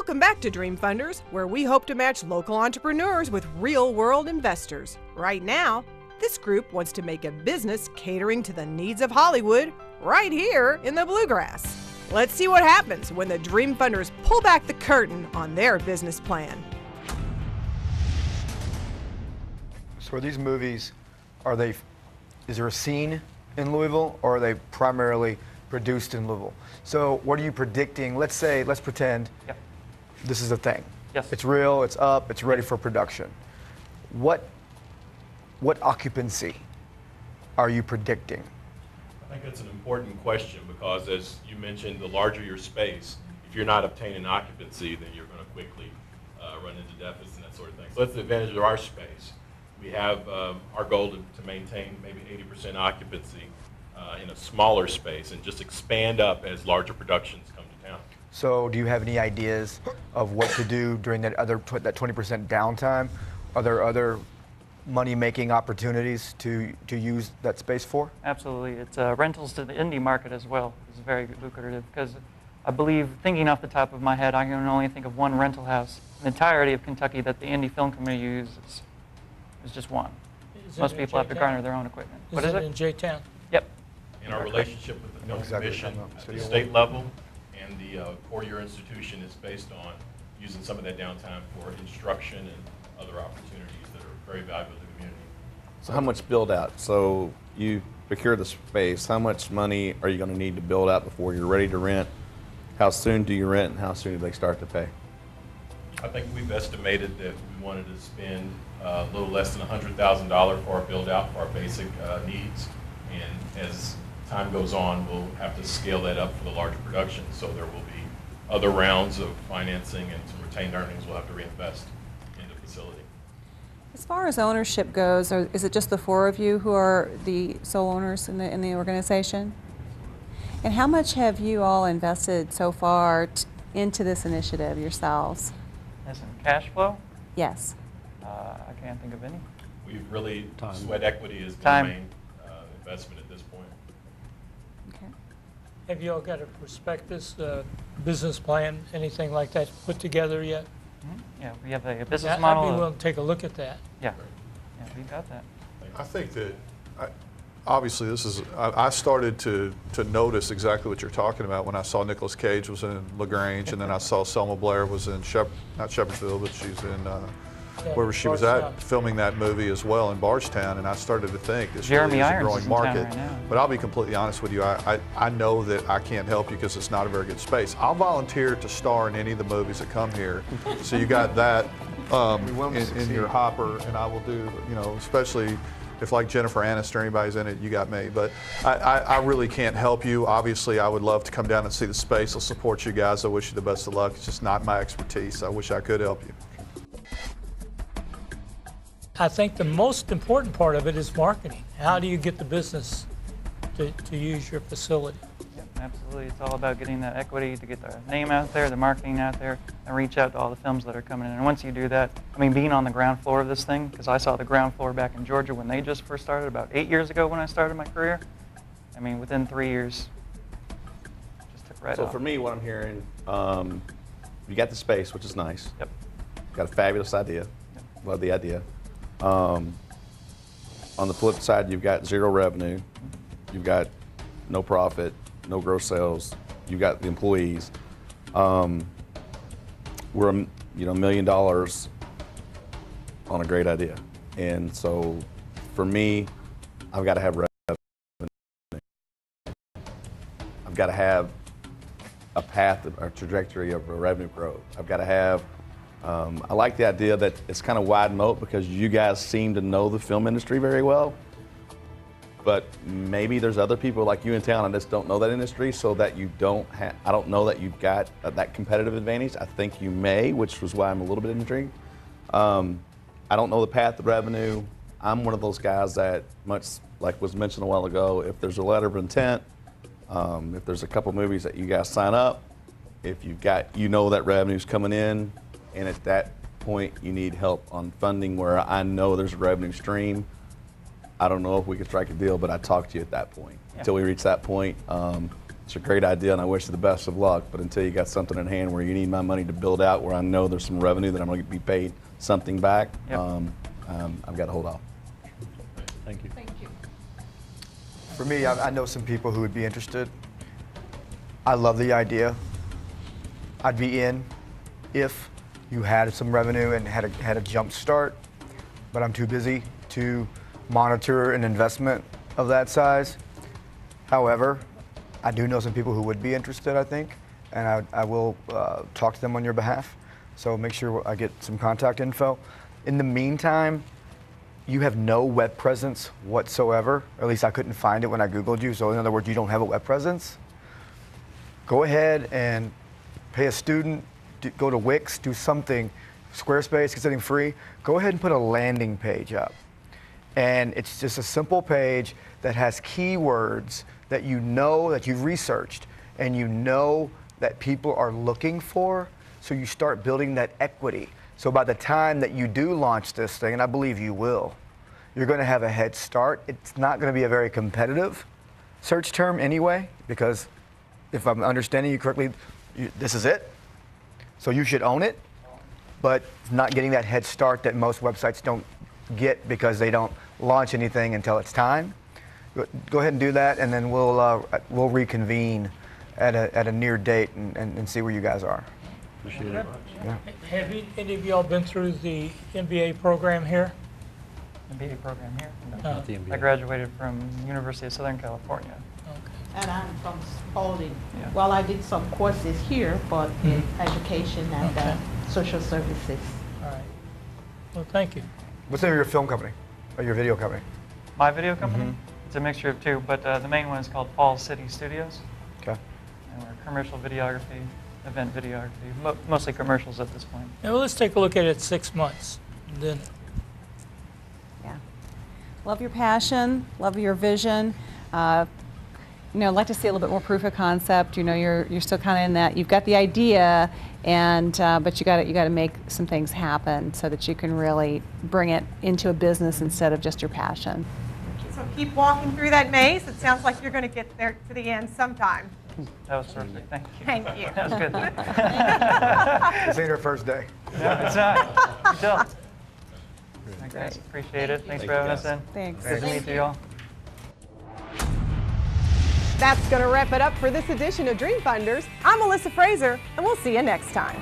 Welcome back to Dream Funders, where we hope to match local entrepreneurs with real-world investors. Right now, this group wants to make a business catering to the needs of Hollywood right here in the Bluegrass. Let's see what happens when the Dream Funders pull back the curtain on their business plan. So are these movies, is there a scene in Louisville, or are they primarily produced in Louisville? So what are you predicting? Let's pretend this is a thing. Yes. It's real, it's up, it's ready for production. What occupancy are you predicting? I think that's an important question because, as you mentioned, the larger your space, if you're not obtaining occupancy, then you're going to quickly run into deficits and that sort of thing. So that's the advantage of our space. We have our goal to maintain maybe 80% occupancy in a smaller space and just expand up as larger productions come to town. So do you have any ideas of what to do during that 20% downtime? Are there other money-making opportunities to use that space for? Absolutely. It's rentals to the indie market as well is very lucrative because I believe, thinking off the top of my head, I can only think of one rental house in the entirety of Kentucky that the indie film community uses. Is just one. Most people have to garner their own equipment. What is it? In J-Town? Yep. And our relationship with the Film Commission at the state level and the four-year institution is based on using some of that downtime for instruction and other opportunities that are very valuable to the community. So how much build out? So you procure the space. How much money are you going to need to build out before you're ready to rent? How soon do you rent, and how soon do they start to pay? I think we've estimated that we wanted to spend a little less than $100,000 for our build out for our basic needs. And as time goes on, we'll have to scale that up for the larger productions. So there will be other rounds of financing and some retained earnings we'll have to reinvest in the facility. As far as ownership goes, is it just the four of you who are the sole owners in the organization? And how much have you all invested so far into this initiative yourselves? As in cash flow? Yes. I can't think of any. We've really, sweat equity is the Time. main investment at this point. Okay. Have you all got a prospectus, business plan, anything like that put together yet? Yeah, we have a business I'd model. be willing to take a look at that. Yeah, we got that. I think that, obviously, I started to notice exactly what you're talking about when I saw Nicolas Cage was in LaGrange, and then I saw Selma Blair was in, not Shepherdsville, but she's in, where she was at, filming that movie as well in Bardstown, and I started to think this really is a growing market. Right now. But I'll be completely honest with you, I know that I can't help you because it's not a very good space. I'll volunteer to star in any of the movies that come here, so you got that in your hopper, and I will do, especially if like Jennifer Aniston or anybody's in it, you got me. But I really can't help you. Obviously, I would love to come down and see the space. I'll support you guys. I wish you the best of luck. It's just not my expertise. I wish I could help you. I think the most important part of it is marketing. How do you get the business to use your facility? Yep, absolutely. It's all about getting that equity to get the name out there, the marketing out there, and reach out to all the films that are coming in. And once you do that, I mean, being on the ground floor of this thing, because I saw the ground floor back in Georgia when they just first started, about 8 years ago when I started my career. I mean, within 3 years, just took right off. So for me, what I'm hearing, you got the space, which is nice. Yep. Got a fabulous idea. Yep. Love the idea. On the flip side, you've got zero revenue. You've got no profit, no gross sales. You've got the employees. We're $1 million on a great idea, and so for me, I've got to have revenue. I've got to have a path, a trajectory of revenue growth. I've got to have. I like the idea that it's kind of wide moat because you guys seem to know the film industry very well. But maybe there's other people like you in town and just don't know that industry, so that you don't have, I don't know that you've got that competitive advantage. I think you may, which was why I'm a little bit intrigued. I don't know the path to revenue. I'm one of those guys that, much like was mentioned a while ago, if there's a letter of intent, if there's a couple movies that you guys sign up, if you've got, that revenue's coming in, and at that point you need help on funding where I know there's a revenue stream, I don't know if we could strike a deal, but I'd talk to you at that point. Yeah. Until we reach that point, It's a great idea, and I wish you the best of luck. But until you got something in hand where you need my money to build out, where I know there's some revenue that I'm going to be paid something back, Yep. I've got to hold off. Thank you. For me, I know some people who would be interested. I love the idea. I'd be in if you had some revenue and had a jump start, but I'm too busy to monitor an investment of that size. However, I do know some people who would be interested, I think, and I will talk to them on your behalf. So make sure I get some contact info. In the meantime, you have no web presence whatsoever, or at least I couldn't find it when I Googled you. So in other words, you don't have a web presence. Go ahead and pay a student, go to Wix, do something, Squarespace, get something free. Go ahead and put a landing page up. And it's just a simple page that has keywords that you know that you've researched and you know that people are looking for. So you start building that equity. So by the time that you do launch this thing, and I believe you will, you're going to have a head start. It's not going to be a very competitive search term anyway, because if I'm understanding you correctly, this is it. So you should own it, but not getting that head start that most websites don't get because they don't launch anything until it's time. Go ahead and do that, and then we'll reconvene at a near date and see where you guys are. Appreciate it. Have any of y'all been through the MBA program here? MBA program here. No. Not the MBA. I graduated from University of Southern California. And I'm from Spalding. Yeah. Well, I did some courses here, but in education and Okay. social services. All right. Well, thank you. What's the name of your film company or your video company? My video company? It's a mixture of two, but the main one is called Falls City Studios. Okay. And we're commercial videography, event videography, mostly commercials at this point. Now, let's take a look at it 6 months. And then Yeah. Love your passion, love your vision. You know, I'd like to see a little bit more proof of concept. You know, you're still kind of in that. You've got the idea, and but you got to make some things happen so that you can really bring it into a business instead of just your passion. So keep walking through that maze. It sounds like you're going to get there to the end sometime. That was perfect. Thank you. Thank you. That was good. This ain't our first day. No, it's not. Good job. Thanks, guys. Appreciate it. Thanks for having us in. Thanks. Good to meet you all. That's going to wrap it up for this edition of Dream Funders. I'm Melissa Fraser, and we'll see you next time.